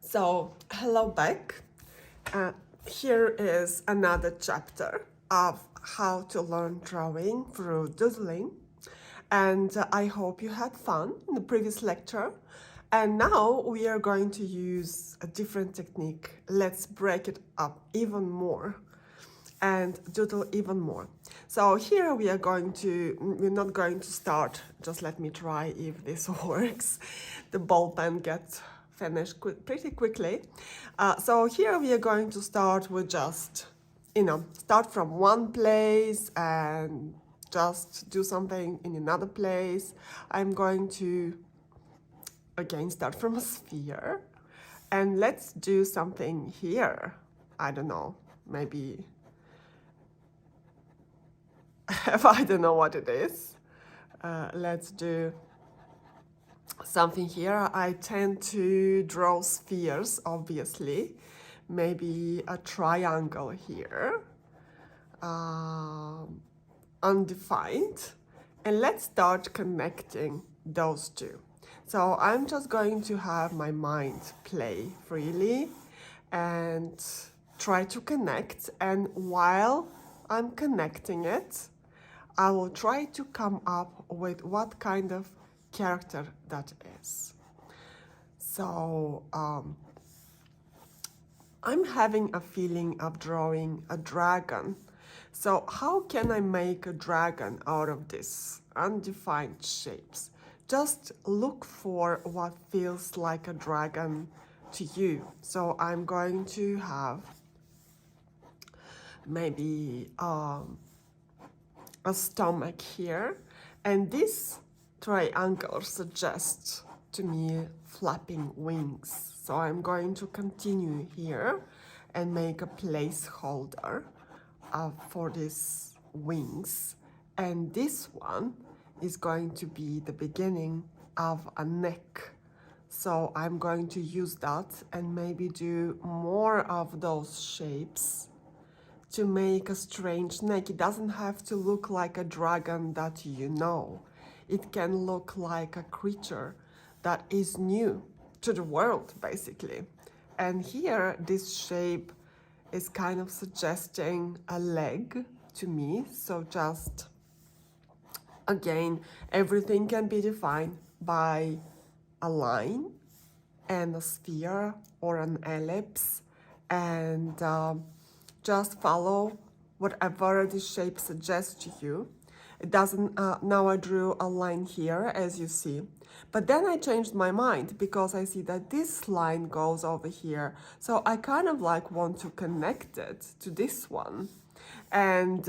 So, hello back. Here is another chapter of how to learn drawing through doodling. And I hope you had fun in the previous lecture. And now we are going to use a different technique. Let's break it up even more and doodle even more. So here we're not going to start, just let me try if this works. The ball pen gets finished pretty quickly. So here we are going to start with just, start from one place and just do something in another place. I'm going to, again, start from a sphere. And let's do something here. I don't know, maybe I don't know what it is. Let's do something here. I tend to draw spheres, obviously. Maybe a triangle here, undefined. And let's start connecting those two. So I'm just going to have my mind play freely and try to connect. And while I'm connecting it, I will try to come up with what kind of character that is. So I'm having a feeling of drawing a dragon. So how can I make a dragon out of this undefined shapes? Just look for what feels like a dragon to you. So I'm going to have maybe a stomach here, and this triangle suggests to me flapping wings. So I'm going to continue here and make a placeholder for these wings, and this one is going to be the beginning of a neck. So I'm going to use that and maybe do more of those shapes to make a strange neck. It doesn't have to look like a dragon that you know. It can look like a creature that is new to the world, basically. And here, this shape is kind of suggesting a leg to me. So just, again, everything can be defined by a line and a sphere or an ellipse, and just follow whatever the shape suggests to you. It doesn't, now I drew a line here, as you see, but then I changed my mind because I see that this line goes over here. So I kind of like want to connect it to this one. And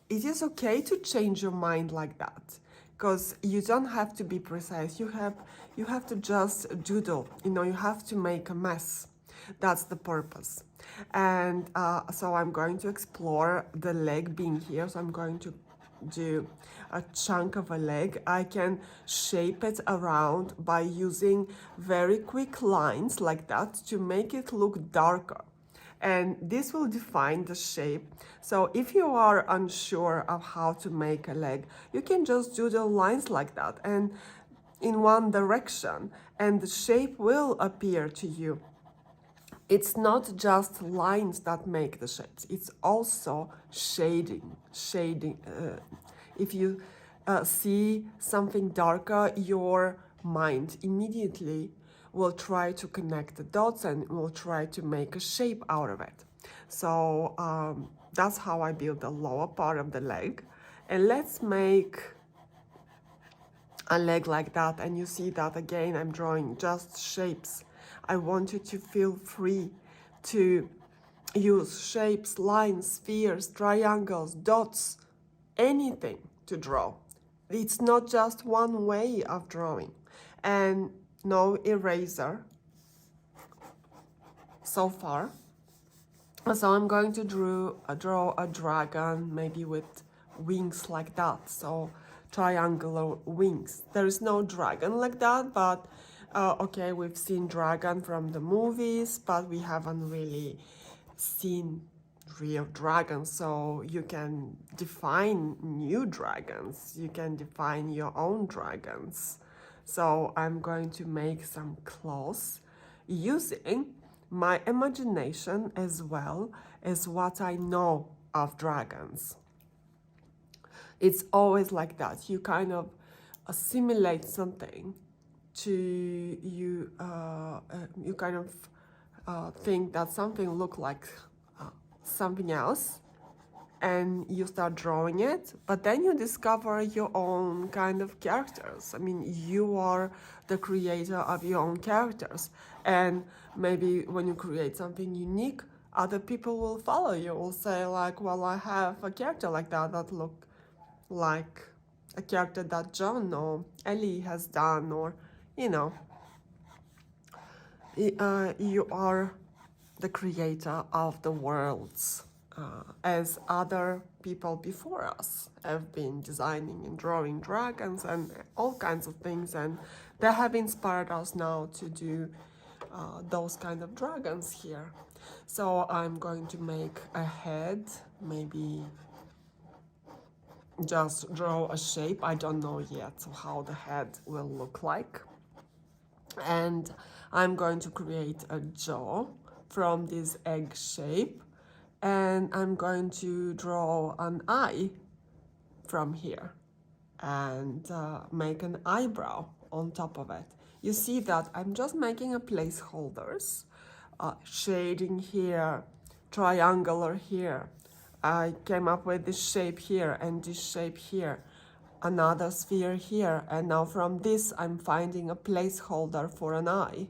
it is okay to change your mind like that, because you don't have to be precise. You have to just doodle, you have to make a mess. That's the purpose. And so I'm going to explore the leg being here. So I'm going to do a chunk of a leg. I can shape it around by using very quick lines like that to make it look darker. And this will define the shape. So if you are unsure of how to make a leg, you can just do the lines like that and in one direction, and the shape will appear to you. It's not just lines that make the shapes, it's also shading. If you see something darker, your mind immediately will try to connect the dots and will try to make a shape out of it. So that's how I build the lower part of the leg. And let's make a leg like that. And you see that again, I'm drawing just shapes. I want you to feel free to use shapes, lines, spheres, triangles, dots, anything to draw. It's not just one way of drawing. And no eraser so far. So I'm going to draw a dragon, maybe with wings like that. So triangular wings. There is no dragon like that, but okay, we've seen dragon from the movies, but we haven't really seen real dragons. So you can define new dragons. You can define your own dragons. So I'm going to make some claws using my imagination as well as what I know of dragons. It's always like that. You kind of assimilate something to you. You kind of think that something look like something else, and you start drawing it, but then you discover your own kind of characters. I mean, you are the creator of your own characters, and maybe when you create something unique, other people will follow you, will say like, well, I have a character like that that look like a character that John or Ellie has done, or you know, you are the creator of the worlds, as other people before us have been designing and drawing dragons and all kinds of things, and they have inspired us now to do those kind of dragons here. So I'm going to make a head, maybe just draw a shape. I don't know yet how the head will look like. And I'm going to create a jaw from this egg shape, and I'm going to draw an eye from here and make an eyebrow on top of it. You see that I'm just making a placeholders, shading here, triangular here. I came up with this shape here and this shape here, another sphere here, and now from this I'm finding a placeholder for an eye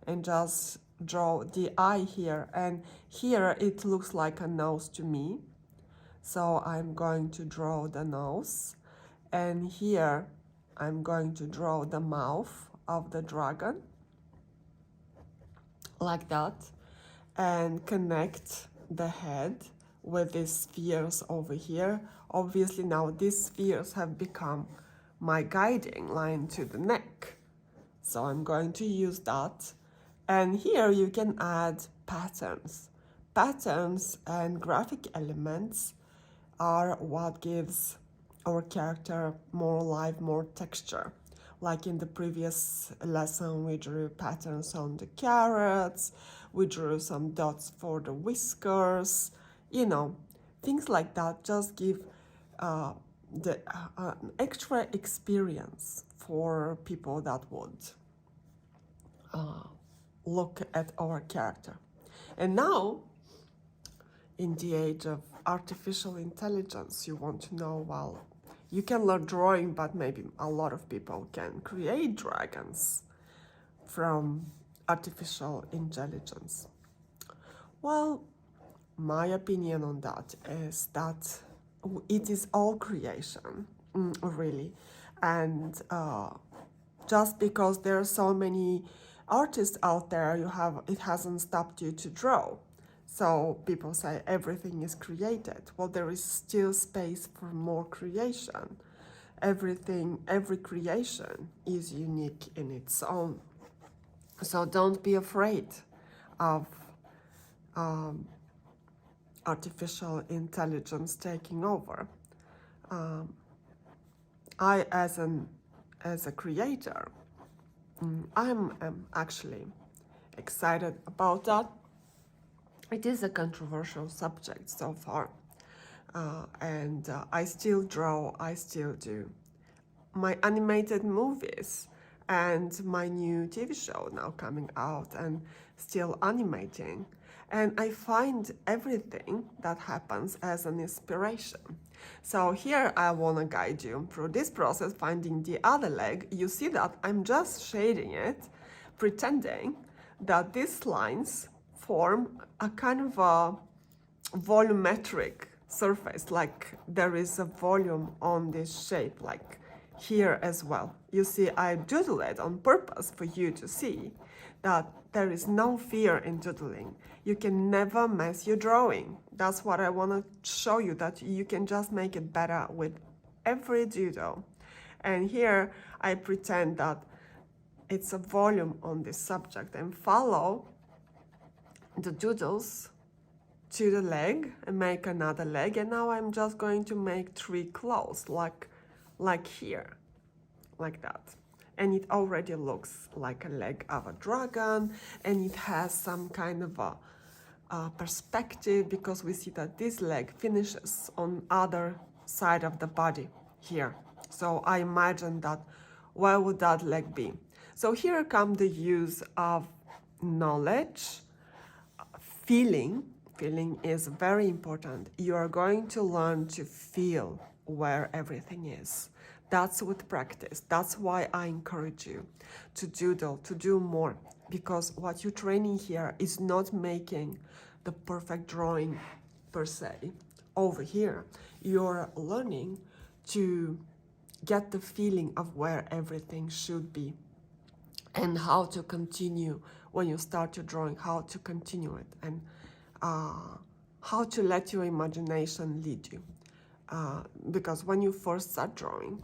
and just draw the eye here, and here it looks like a nose to me, so I'm going to draw the nose, and here I'm going to draw the mouth of the dragon like that, and connect the head with these spheres over here. Obviously now these spheres have become my guiding line to the neck, so I'm going to use that. And here you can add patterns. Patterns and graphic elements are what gives our character more life, more texture. Like in the previous lesson, we drew patterns on the carrots, we drew some dots for the whiskers, you know, things like that just give the extra experience for people that would look at our character. And now, in the age of artificial intelligence, you want to know, well, you can learn drawing, but maybe a lot of people can create dragons from artificial intelligence. Well, my opinion on that is that it is all creation, really. And just because there are so many artists out there, it hasn't stopped you to draw. So people say everything is created. Well, there is still space for more creation. Every creation is unique in its own. So don't be afraid of artificial intelligence taking over. I, as a creator, I'm actually excited about that. It is a controversial subject so far, and I still draw, I still do. My animated movies and my new TV show now coming out and still animating. And I find everything that happens as an inspiration. So here I want to guide you through this process, finding the other leg. You see that I'm just shading it, pretending that these lines form a kind of a volumetric surface, like there is a volume on this shape, like here as well. You see, I doodle it on purpose for you to see that there is no fear in doodling. You can never mess your drawing. That's what I want to show you, that you can just make it better with every doodle. And here I pretend that it's a volume on this subject and follow the doodles to the leg and make another leg. And now I'm just going to make 3 claws, like here, like that. and it already looks like a leg of a dragon, and it has some kind of a perspective, because we see that this leg finishes on other side of the body here. So I imagine that, where would that leg be? So here come the use of knowledge. Feeling is very important. You are going to learn to feel where everything is. That's with practice. That's why I encourage you to doodle, to do more, because what you're training here is not making the perfect drawing per se. Over here, you're learning to get the feeling of where everything should be, and how to continue when you start your drawing, how to continue it, and how to let your imagination lead you. Because when you first start drawing,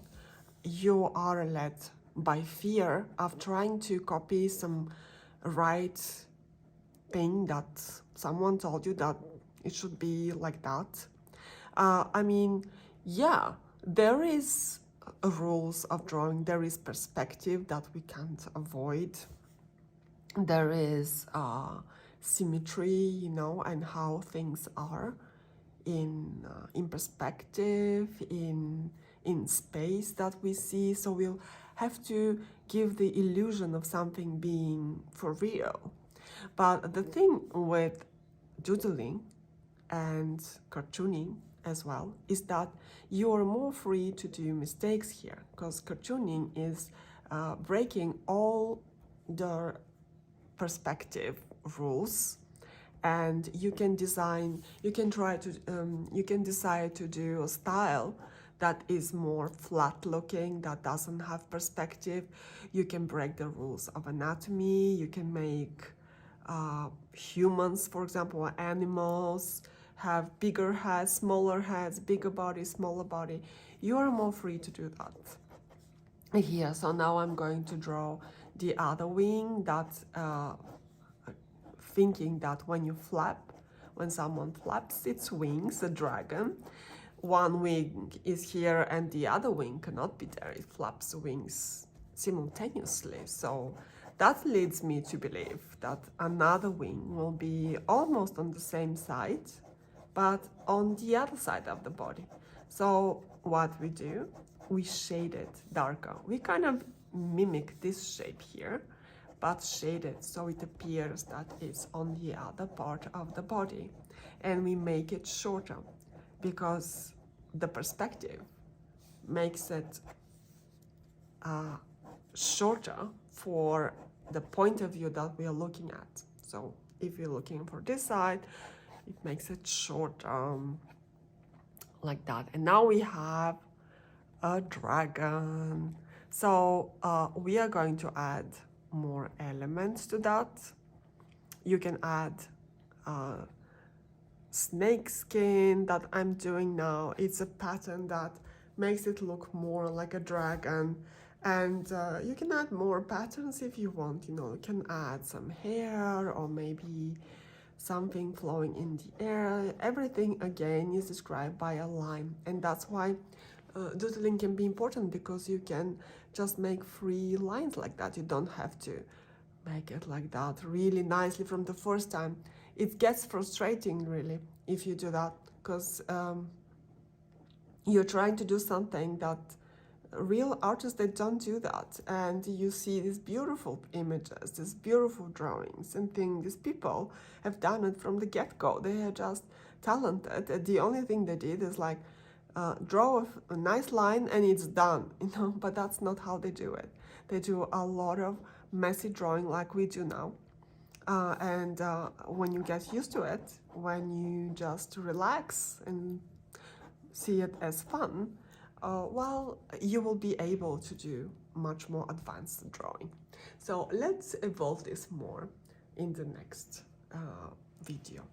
you are led by fear of trying to copy some right thing that someone told you that it should be like that. I mean, yeah, there is rules of drawing, there is perspective that we can't avoid, there is symmetry, you know, and how things are in perspective, in space that we see. So we'll have to give the illusion of something being for real. But the thing with doodling and cartooning as well is that you are more free to do mistakes here, because cartooning is breaking all the perspective rules, and you can design, you can try to you can decide to do a style that is more flat looking, that doesn't have perspective. You can break the rules of anatomy, you can make humans, for example, or animals, have bigger heads, smaller heads, bigger body, smaller body. You are more free to do that here. So now I'm going to draw the other wing, that thinking that when you flap, when someone flaps its wings, a dragon, one wing is here and the other wing cannot be there. It flaps wings simultaneously. So that leads me to believe that another wing will be almost on the same side, but on the other side of the body. So what we do, we shade it darker. We kind of mimic this shape here, but shade it so it appears that it's on the other part of the body. And we make it shorter, because the perspective makes it shorter for the point of view that we are looking at. So if you're looking for this side, it makes it short, like that. And now we have a dragon. So we are going to add more elements to that. You can add snake skin that I'm doing now. It's a pattern that makes it look more like a dragon. And you can add more patterns if you want, you know, you can add some hair or maybe something flowing in the air. Everything again is described by a line, and that's why doodling can be important, because you can just make free lines like that. You don't have to make it like that really nicely from the first time. It gets frustrating really if you do that, because you're trying to do something that real artists, they don't do that, and you see these beautiful images, these beautiful drawings, and think these people have done it from the get-go. They are just talented. The only thing they did is like draw a nice line and it's done, you know. But that's not how they do it. They do a lot of messy drawing like we do now, and when you get used to it, when you just relax and see it as fun, well, you will be able to do much more advanced drawing. So let's evolve this more in the next video.